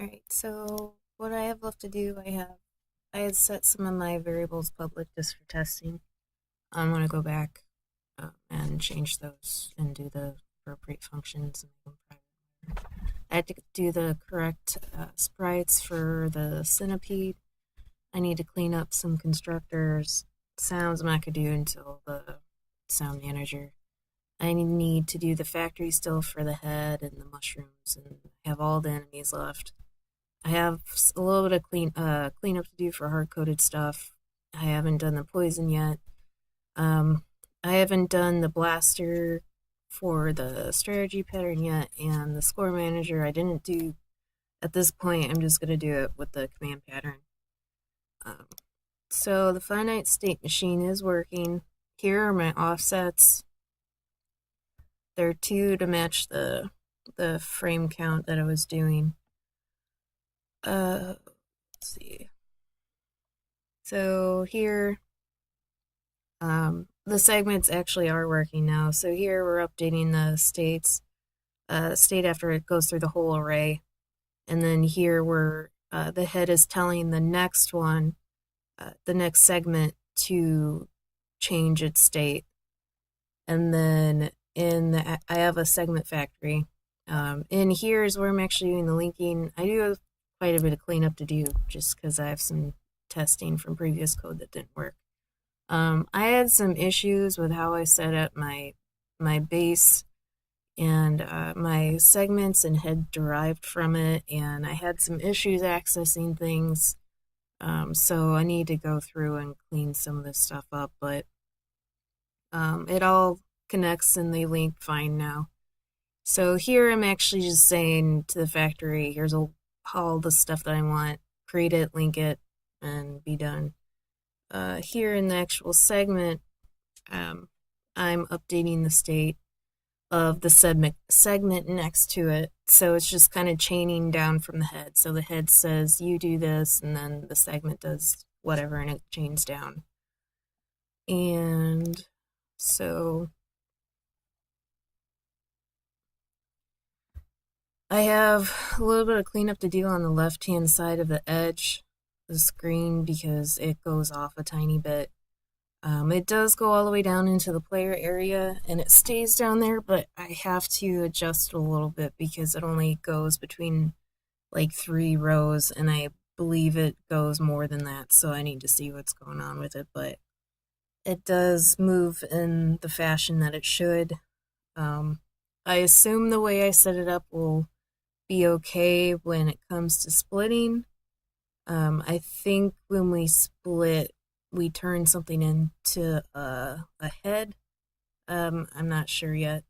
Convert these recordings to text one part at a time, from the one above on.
Alright, so what I have left to do, I had set some of my variables public just for testing. I'm gonna go back and change those and do the appropriate functions and make them private. I had to do the correct sprites for the centipede. I need to clean up some constructors. Sounds I'm not gonna do until the sound manager. I need to do the factory still for the head and the mushrooms and have all the enemies left. I have a little bit of cleanup to do for hard coded stuff. I haven't done the poison yet. Um, I haven't done the blaster for the strategy pattern yet, and the score manager I didn't do at this point. I'm just gonna do it with the command pattern. Um, so the finite state machine is working. Here are my offsets. There are two to match the frame count that I was doing. Let's see. So here, the segments actually are working now. So here we're updating the state after it goes through the whole array. And then here we're, the head is telling the next one, the next segment to change its state. And then I have a segment factory. In here is where I'm actually doing the linking. I do have quite a bit of cleanup to do just because I have some testing from previous code that didn't work. I had some issues with how I set up my base and my segments and head derived from it, and I had some issues accessing things. So I need to go through and clean some of this stuff up, but it all connects and they link fine now. So here I'm actually just saying to the factory, here's all the stuff that I want, create it, link it, and be done. Here in the actual segment, I'm updating the state of the segment next to it. So it's just kind of chaining down from the head. So the head says, you do this, and then the segment does whatever, and it chains down. And so I have a little bit of cleanup to do on the left-hand side of the edge of the screen because it goes off a tiny bit. It does go all the way down into the player area and it stays down there, but I have to adjust it a little bit because it only goes between like 3 rows and I believe it goes more than that, so I need to see what's going on with it, but it does move in the fashion that it should. I assume the way I set it up will be okay when it comes to splitting. I think when we split, we turn something into a head. I'm not sure yet.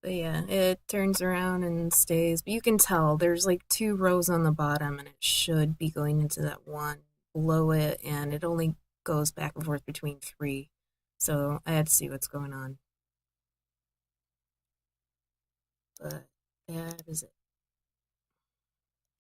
But yeah, it turns around and stays. But you can tell there's like 2 rows on the bottom, and it should be going into that one below it, and it only goes back and forth between 3. So I had to see what's going on. But that is it.